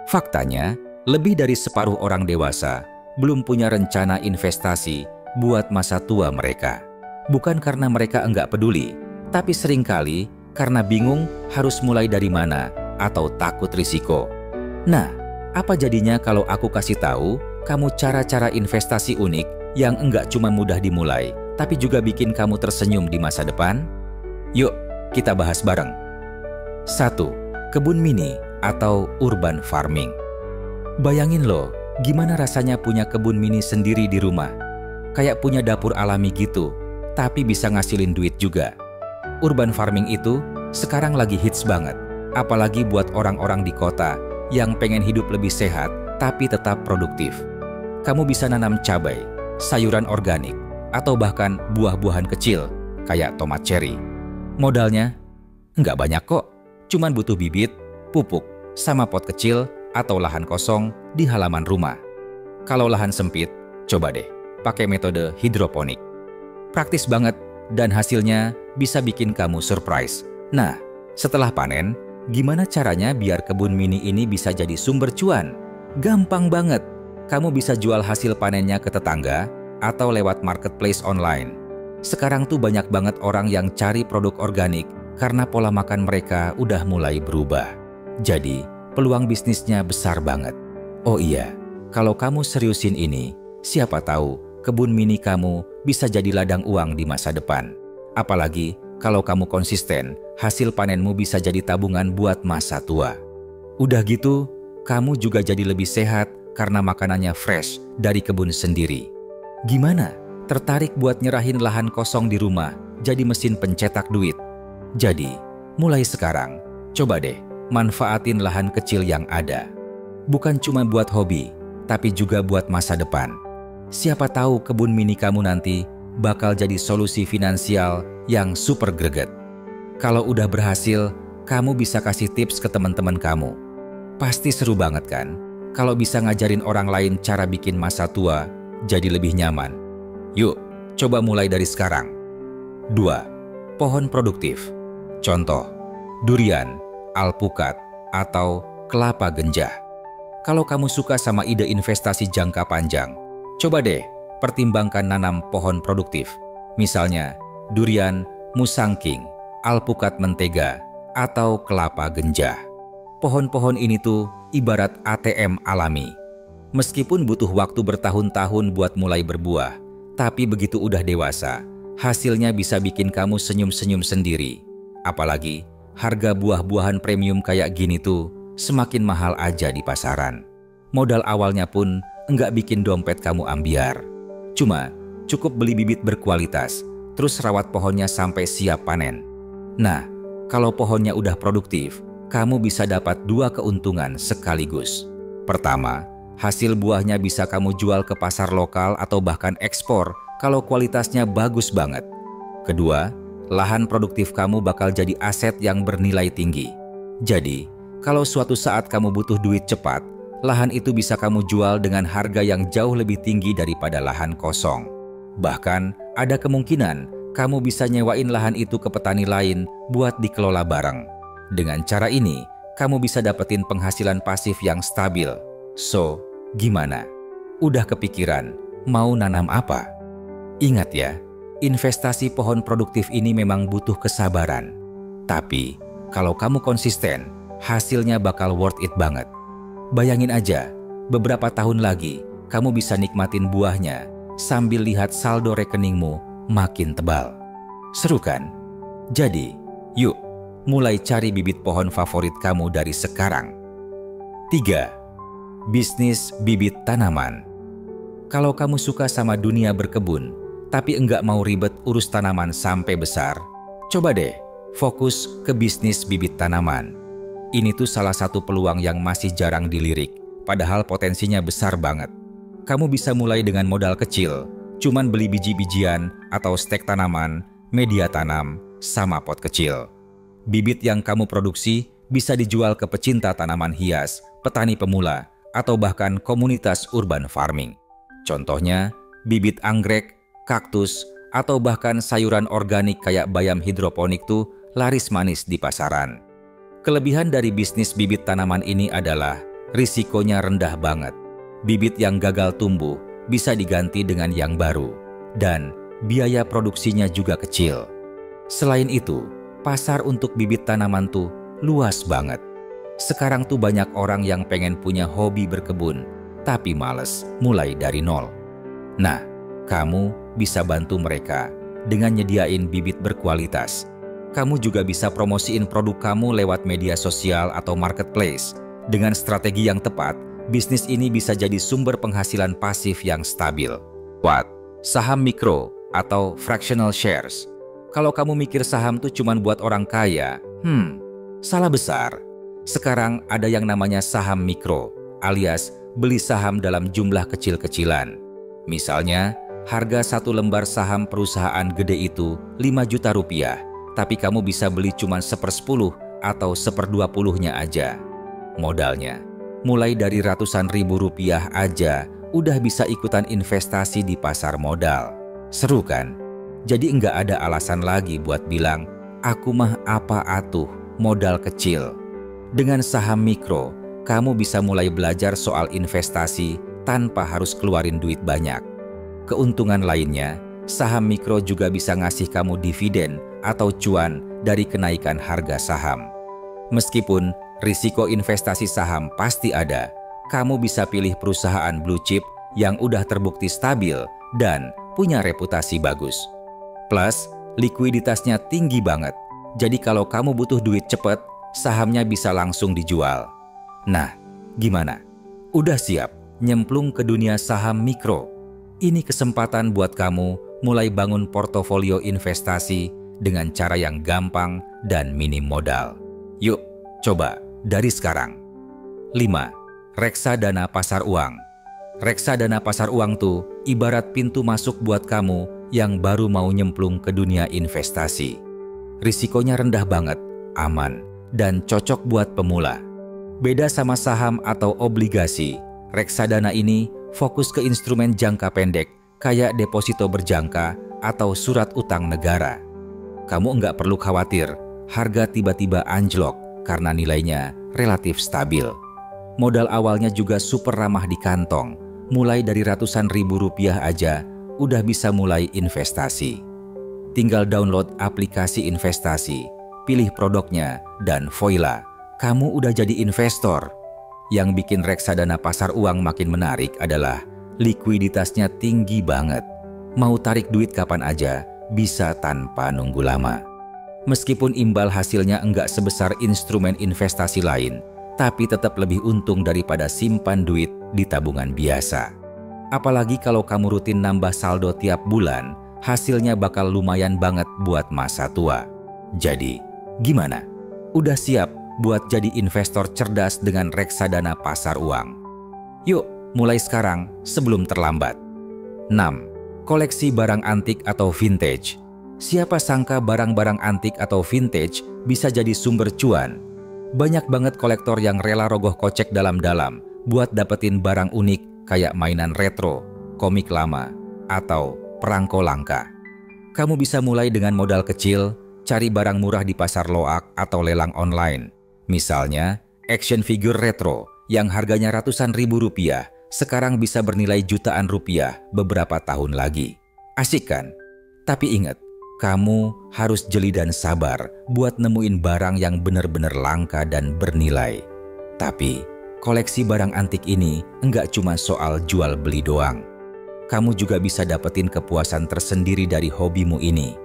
Faktanya, lebih dari separuh orang dewasa belum punya rencana investasi buat masa tua mereka. Bukan karena mereka enggak peduli, tapi seringkali karena bingung harus mulai dari mana atau takut risiko. Nah, apa jadinya kalau aku kasih tahu kamu cara-cara investasi unik yang enggak cuma mudah dimulai, tapi juga bikin kamu tersenyum di masa depan? Yuk, kita bahas bareng. 1. Kebun mini atau urban farming. Bayangin loh, gimana rasanya punya kebun mini sendiri di rumah. Kayak punya dapur alami gitu, tapi bisa ngasilin duit juga. Urban farming itu sekarang lagi hits banget, apalagi buat orang-orang di kota yang pengen hidup lebih sehat tapi tetap produktif. Kamu bisa nanam cabai, sayuran organik, atau bahkan buah-buahan kecil kayak tomat cherry. Modalnya nggak banyak kok, cuman butuh bibit, pupuk, sama pot kecil atau lahan kosong di halaman rumah. Kalau lahan sempit, coba deh pakai metode hidroponik. Praktis banget dan hasilnya bisa bikin kamu surprise. Nah, setelah panen, gimana caranya biar kebun mini ini bisa jadi sumber cuan? Gampang banget. Kamu bisa jual hasil panennya ke tetangga atau lewat marketplace online. Sekarang tuh banyak banget orang yang cari produk organik karena pola makan mereka udah mulai berubah. Jadi, peluang bisnisnya besar banget. Oh iya, kalau kamu seriusin ini, siapa tahu kebun mini kamu bisa jadi ladang uang di masa depan. Apalagi kalau kamu konsisten, hasil panenmu bisa jadi tabungan buat masa tua. Udah gitu, kamu juga jadi lebih sehat karena makanannya fresh dari kebun sendiri. Gimana? Tertarik buat nyerahin lahan kosong di rumah jadi mesin pencetak duit? Jadi, mulai sekarang, coba deh manfaatin lahan kecil yang ada. Bukan cuma buat hobi, tapi juga buat masa depan. Siapa tahu kebun mini kamu nanti bakal jadi solusi finansial yang super greget. Kalau udah berhasil, kamu bisa kasih tips ke teman-teman kamu. Pasti seru banget kan? Kalau bisa ngajarin orang lain cara bikin masa tua jadi lebih nyaman. Yuk, coba mulai dari sekarang. 2. Pohon produktif. Contoh, durian, alpukat, atau kelapa genjah. Kalau kamu suka sama ide investasi jangka panjang, coba deh pertimbangkan nanam pohon produktif. Misalnya, durian, musangking, alpukat mentega, atau kelapa genjah. Pohon-pohon ini tuh ibarat ATM alami. Meskipun butuh waktu bertahun-tahun buat mulai berbuah, tapi begitu udah dewasa, hasilnya bisa bikin kamu senyum-senyum sendiri. Apalagi, harga buah-buahan premium kayak gini tuh semakin mahal aja di pasaran. Modal awalnya pun enggak bikin dompet kamu ambiar. Cuma cukup beli bibit berkualitas, terus rawat pohonnya sampai siap panen. Nah, kalau pohonnya udah produktif, kamu bisa dapat 2 keuntungan sekaligus. Pertama, hasil buahnya bisa kamu jual ke pasar lokal atau bahkan ekspor kalau kualitasnya bagus banget. Kedua, lahan produktif kamu bakal jadi aset yang bernilai tinggi. Jadi, kalau suatu saat kamu butuh duit cepat, lahan itu bisa kamu jual dengan harga yang jauh lebih tinggi daripada lahan kosong. Bahkan, ada kemungkinan kamu bisa nyewain lahan itu ke petani lain buat dikelola bareng. Dengan cara ini, kamu bisa dapetin penghasilan pasif yang stabil. So, gimana? Udah kepikiran mau nanam apa? Ingat ya, investasi pohon produktif ini memang butuh kesabaran. Tapi, kalau kamu konsisten, hasilnya bakal worth it banget. Bayangin aja, beberapa tahun lagi, kamu bisa nikmatin buahnya sambil lihat saldo rekeningmu makin tebal. Seru kan? Jadi, yuk, mulai cari bibit pohon favorit kamu dari sekarang. 3. Bisnis bibit tanaman. Kalau kamu suka sama dunia berkebun, tapi enggak mau ribet urus tanaman sampai besar, coba deh fokus ke bisnis bibit tanaman. Ini tuh salah satu peluang yang masih jarang dilirik, padahal potensinya besar banget. Kamu bisa mulai dengan modal kecil, cuman beli biji-bijian atau stek tanaman, media tanam, sama pot kecil. Bibit yang kamu produksi bisa dijual ke pecinta tanaman hias, petani pemula, atau bahkan komunitas urban farming. Contohnya, bibit anggrek, kaktus, atau bahkan sayuran organik kayak bayam hidroponik tuh laris manis di pasaran. Kelebihan dari bisnis bibit tanaman ini adalah risikonya rendah banget. Bibit yang gagal tumbuh bisa diganti dengan yang baru, dan biaya produksinya juga kecil. Selain itu, pasar untuk bibit tanaman tuh luas banget. Sekarang tuh banyak orang yang pengen punya hobi berkebun, tapi males mulai dari nol. Nah, kamu bisa bantu mereka dengan nyediain bibit berkualitas. Kamu juga bisa promosiin produk kamu lewat media sosial atau marketplace. Dengan strategi yang tepat, bisnis ini bisa jadi sumber penghasilan pasif yang stabil. What? Saham mikro atau fractional shares. Kalau kamu mikir saham tuh cuma buat orang kaya, salah besar. Sekarang ada yang namanya saham mikro, alias beli saham dalam jumlah kecil-kecilan. Misalnya, harga satu lembar saham perusahaan gede itu 5 juta rupiah, tapi kamu bisa beli cuma 1/10 atau 1/20-nya aja. Modalnya, mulai dari ratusan ribu rupiah aja, udah bisa ikutan investasi di pasar modal. Seru kan? Jadi nggak ada alasan lagi buat bilang, aku mah apa atuh, modal kecil. Dengan saham mikro, kamu bisa mulai belajar soal investasi tanpa harus keluarin duit banyak. Keuntungan lainnya, saham mikro juga bisa ngasih kamu dividen atau cuan dari kenaikan harga saham. Meskipun risiko investasi saham pasti ada, kamu bisa pilih perusahaan blue chip yang udah terbukti stabil dan punya reputasi bagus. Plus, likuiditasnya tinggi banget. Jadi kalau kamu butuh duit cepet, sahamnya bisa langsung dijual. Nah, gimana? Udah siap nyemplung ke dunia saham mikro? Ini kesempatan buat kamu mulai bangun portofolio investasi dengan cara yang gampang dan minim modal. Yuk, coba dari sekarang. 5. Reksadana pasar uang. Reksadana pasar uang tuh ibarat pintu masuk buat kamu yang baru mau nyemplung ke dunia investasi. Risikonya rendah banget, aman, dan cocok buat pemula. Beda sama saham atau obligasi, reksadana ini fokus ke instrumen jangka pendek kayak deposito berjangka atau surat utang negara. Kamu nggak perlu khawatir harga tiba-tiba anjlok karena nilainya relatif stabil. Modal awalnya juga super ramah di kantong, mulai dari ratusan ribu rupiah aja udah bisa mulai investasi. Tinggal download aplikasi investasi, pilih produknya, dan voila, kamu udah jadi investor. Yang bikin reksadana pasar uang makin menarik adalah likuiditasnya tinggi banget. Mau tarik duit kapan aja, bisa tanpa nunggu lama. Meskipun imbal hasilnya enggak sebesar instrumen investasi lain, tapi tetap lebih untung daripada simpan duit di tabungan biasa. Apalagi kalau kamu rutin nambah saldo tiap bulan, hasilnya bakal lumayan banget buat masa tua. Jadi, gimana? Udah siap buat jadi investor cerdas dengan reksadana pasar uang? Yuk, mulai sekarang sebelum terlambat. 6. Koleksi barang antik atau vintage. Siapa sangka barang-barang antik atau vintage bisa jadi sumber cuan? Banyak banget kolektor yang rela rogoh kocek dalam-dalam buat dapetin barang unik kayak mainan retro, komik lama, atau perangko langka. Kamu bisa mulai dengan modal kecil, cari barang murah di pasar loak atau lelang online. Misalnya, action figure retro yang harganya ratusan ribu rupiah sekarang bisa bernilai jutaan rupiah beberapa tahun lagi. Asik kan? Tapi ingat, kamu harus jeli dan sabar buat nemuin barang yang benar-benar langka dan bernilai. Tapi, koleksi barang antik ini enggak cuma soal jual beli doang. Kamu juga bisa dapetin kepuasan tersendiri dari hobimu ini.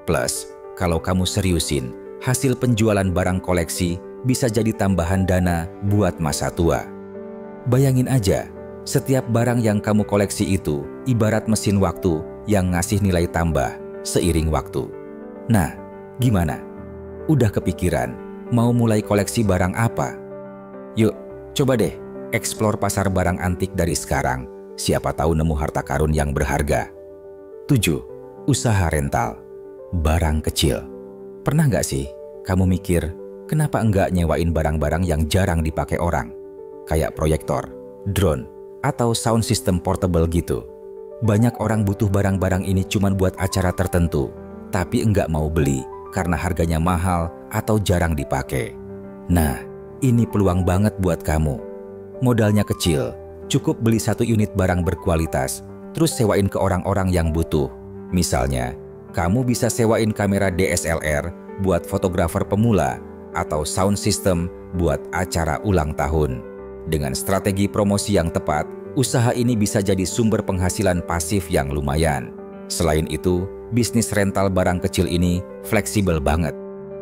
Plus, kalau kamu seriusin, hasil penjualan barang koleksi bisa jadi tambahan dana buat masa tua. Bayangin aja, setiap barang yang kamu koleksi itu ibarat mesin waktu yang ngasih nilai tambah seiring waktu. Nah, gimana? Udah kepikiran mau mulai koleksi barang apa? Yuk, coba deh eksplor pasar barang antik dari sekarang. Siapa tahu nemu harta karun yang berharga. 7. Usaha rental. Barang kecil. Pernah nggak sih kamu mikir, kenapa enggak nyewain barang-barang yang jarang dipakai orang? Kayak proyektor, drone, atau sound system portable gitu. Banyak orang butuh barang-barang ini cuma buat acara tertentu, tapi enggak mau beli karena harganya mahal atau jarang dipakai. Nah, ini peluang banget buat kamu. Modalnya kecil, cukup beli 1 unit barang berkualitas, terus sewain ke orang-orang yang butuh. Misalnya, kamu bisa sewain kamera DSLR buat fotografer pemula atau sound system buat acara ulang tahun. Dengan strategi promosi yang tepat, usaha ini bisa jadi sumber penghasilan pasif yang lumayan. Selain itu, bisnis rental barang kecil ini fleksibel banget.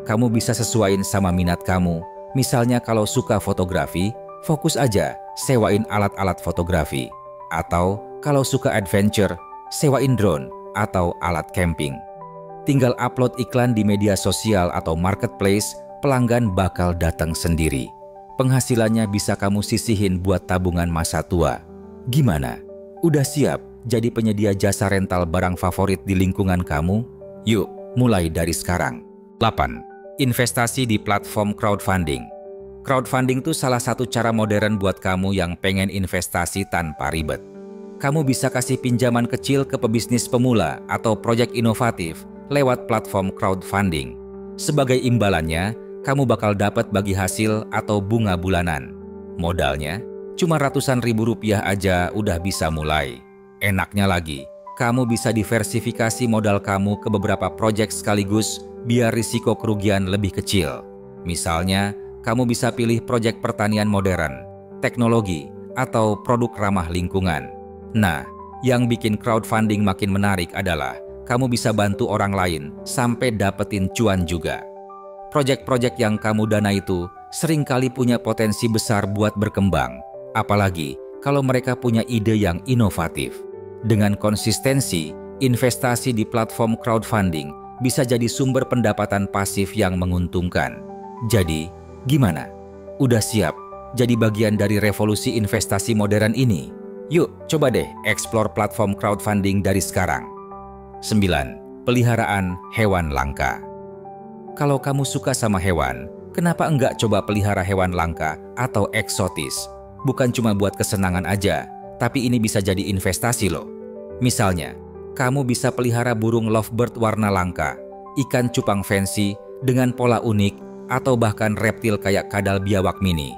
Kamu bisa sesuaiin sama minat kamu. Misalnya kalau suka fotografi, fokus aja sewain alat-alat fotografi. Atau kalau suka adventure, sewain drone atau alat camping. Tinggal upload iklan di media sosial atau marketplace, pelanggan bakal datang sendiri. Penghasilannya bisa kamu sisihin buat tabungan masa tua. Gimana? Udah siap jadi penyedia jasa rental barang favorit di lingkungan kamu? Yuk, mulai dari sekarang. 8. Investasi di platform crowdfunding. Crowdfunding itu salah satu cara modern buat kamu yang pengen investasi tanpa ribet. Kamu bisa kasih pinjaman kecil ke pebisnis pemula atau proyek inovatif lewat platform crowdfunding. Sebagai imbalannya, kamu bakal dapat bagi hasil atau bunga bulanan. Modalnya cuma ratusan ribu rupiah aja udah bisa mulai. Enaknya lagi, kamu bisa diversifikasi modal kamu ke beberapa proyek sekaligus biar risiko kerugian lebih kecil. Misalnya, kamu bisa pilih proyek pertanian modern, teknologi, atau produk ramah lingkungan. Nah, yang bikin crowdfunding makin menarik adalah kamu bisa bantu orang lain sampai dapetin cuan juga. Proyek-proyek yang kamu dana itu seringkali punya potensi besar buat berkembang, apalagi kalau mereka punya ide yang inovatif. Dengan konsistensi, investasi di platform crowdfunding bisa jadi sumber pendapatan pasif yang menguntungkan. Jadi, gimana? Udah siap jadi bagian dari revolusi investasi modern ini? Yuk, coba deh explore platform crowdfunding dari sekarang. 9. Peliharaan hewan langka. Kalau kamu suka sama hewan, kenapa enggak coba pelihara hewan langka atau eksotis? Bukan cuma buat kesenangan aja, tapi ini bisa jadi investasi loh. Misalnya, kamu bisa pelihara burung lovebird warna langka, ikan cupang fancy dengan pola unik, atau bahkan reptil kayak kadal biawak mini.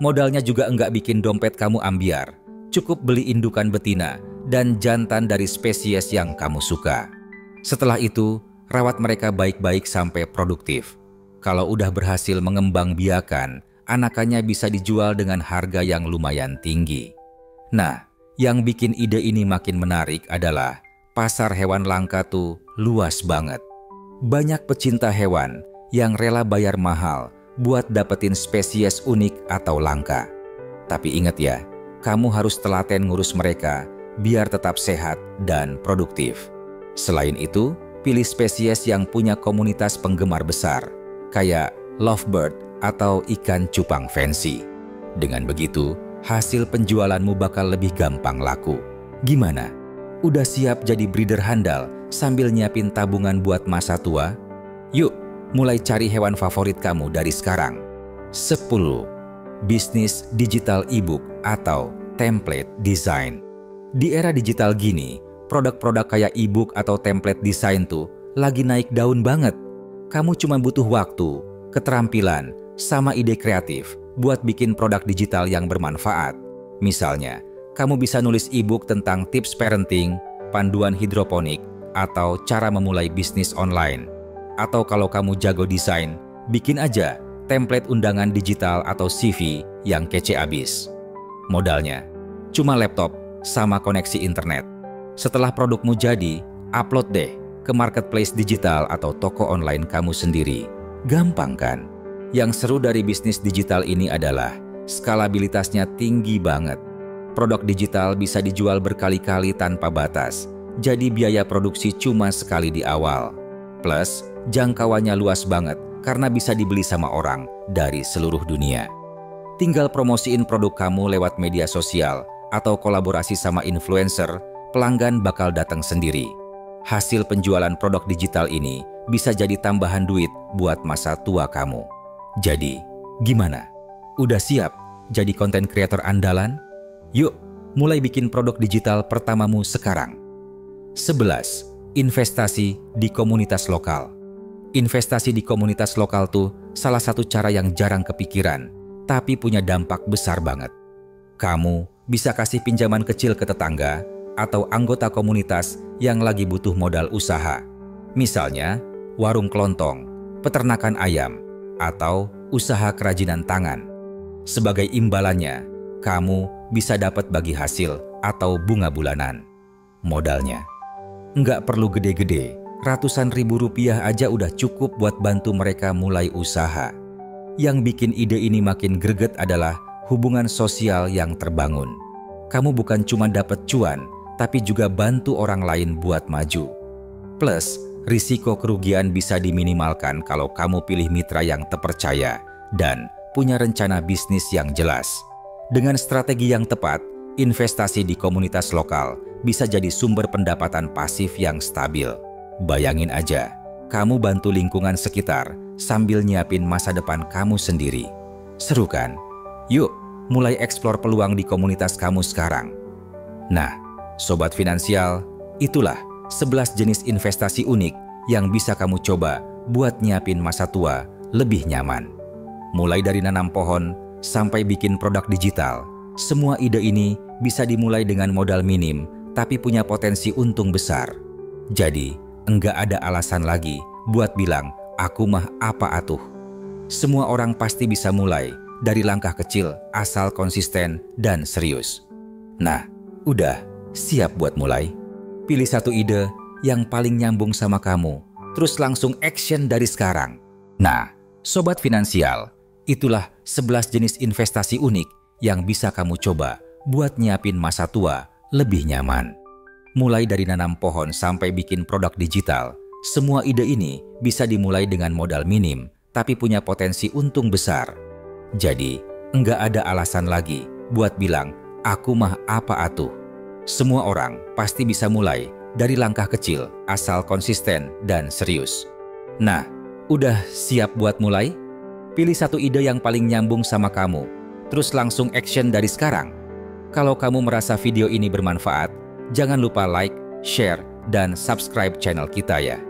Modalnya juga enggak bikin dompet kamu ambiar. Cukup beli indukan betina dan jantan dari spesies yang kamu suka. Setelah itu, rawat mereka baik-baik sampai produktif. Kalau udah berhasil mengembang biakan, anakannya bisa dijual dengan harga yang lumayan tinggi. Nah, yang bikin ide ini makin menarik adalah pasar hewan langka tuh luas banget. Banyak pecinta hewan yang rela bayar mahal buat dapetin spesies unik atau langka. Tapi ingat ya, kamu harus telaten ngurus mereka biar tetap sehat dan produktif. Selain itu, pilih spesies yang punya komunitas penggemar besar, kayak lovebird atau ikan cupang fancy. Dengan begitu, hasil penjualanmu bakal lebih gampang laku. Gimana? Udah siap jadi breeder handal sambil nyiapin tabungan buat masa tua? Yuk, mulai cari hewan favorit kamu dari sekarang. 10. Bisnis digital e-book atau template design. Di era digital gini, produk-produk kayak e-book atau template design tuh lagi naik daun banget. Kamu cuma butuh waktu, keterampilan, sama ide kreatif buat bikin produk digital yang bermanfaat. Misalnya, kamu bisa nulis e-book tentang tips parenting, panduan hidroponik, atau cara memulai bisnis online. Atau kalau kamu jago desain, bikin aja template undangan digital atau CV yang kece abis. Modalnya cuma laptop sama koneksi internet. Setelah produkmu jadi, upload deh ke marketplace digital atau toko online kamu sendiri. Gampang kan? Yang seru dari bisnis digital ini adalah skalabilitasnya tinggi banget. Produk digital bisa dijual berkali-kali tanpa batas, jadi biaya produksi cuma sekali di awal. Plus, jangkauannya luas banget karena bisa dibeli sama orang dari seluruh dunia. Tinggal promosiin produk kamu lewat media sosial atau kolaborasi sama influencer, pelanggan bakal datang sendiri. Hasil penjualan produk digital ini bisa jadi tambahan duit buat masa tua kamu. Jadi, gimana? Udah siap jadi konten kreator andalan? Yuk, mulai bikin produk digital pertamamu sekarang. 11. Investasi di komunitas lokal. Investasi di komunitas lokal tuh salah satu cara yang jarang kepikiran, tapi punya dampak besar banget. Kamu bisa kasih pinjaman kecil ke tetangga atau anggota komunitas yang lagi butuh modal usaha. Misalnya, warung kelontong, peternakan ayam, atau usaha kerajinan tangan. Sebagai imbalannya, kamu bisa dapat bagi hasil atau bunga bulanan. Modalnya nggak perlu gede-gede, ratusan ribu rupiah aja udah cukup buat bantu mereka mulai usaha. Yang bikin ide ini makin greget adalah hubungan sosial yang terbangun. Kamu bukan cuma dapat cuan, tapi juga bantu orang lain buat maju. Plus, risiko kerugian bisa diminimalkan kalau kamu pilih mitra yang terpercaya dan punya rencana bisnis yang jelas. Dengan strategi yang tepat, investasi di komunitas lokal bisa jadi sumber pendapatan pasif yang stabil. Bayangin aja, kamu bantu lingkungan sekitar sambil nyiapin masa depan kamu sendiri. Seru kan? Yuk, mulai eksplor peluang di komunitas kamu sekarang. Nah, Sobat Finansial, itulah 11 jenis investasi unik yang bisa kamu coba buat nyiapin masa tua lebih nyaman. Mulai dari nanam pohon sampai bikin produk digital, semua ide ini bisa dimulai dengan modal minim tapi punya potensi untung besar. Jadi, enggak ada alasan lagi buat bilang, aku mah apa atuh. Semua orang pasti bisa mulai dari langkah kecil asal konsisten dan serius. Nah, udah siap buat mulai? Pilih satu ide yang paling nyambung sama kamu, terus langsung action dari sekarang. Nah, Sobat Finansial, itulah 11 jenis investasi unik yang bisa kamu coba buat nyiapin masa tua lebih nyaman. Mulai dari nanam pohon sampai bikin produk digital, semua ide ini bisa dimulai dengan modal minim, tapi punya potensi untung besar. Jadi, enggak ada alasan lagi buat bilang, aku mah apa atuh. Semua orang pasti bisa mulai dari langkah kecil, asal konsisten dan serius. Nah, udah siap buat mulai? Pilih satu ide yang paling nyambung sama kamu, terus langsung action dari sekarang. Kalau kamu merasa video ini bermanfaat, jangan lupa like, share, dan subscribe channel kita ya.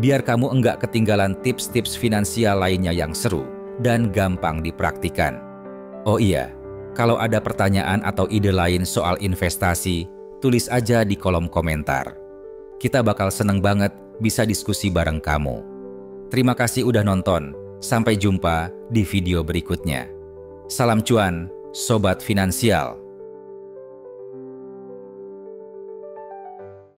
Biar kamu enggak ketinggalan tips-tips finansial lainnya yang seru dan gampang dipraktikan. Oh iya, kalau ada pertanyaan atau ide lain soal investasi, tulis aja di kolom komentar. Kita bakal seneng banget bisa diskusi bareng kamu. Terima kasih udah nonton. Sampai jumpa di video berikutnya. Salam cuan, Sobat Finansial.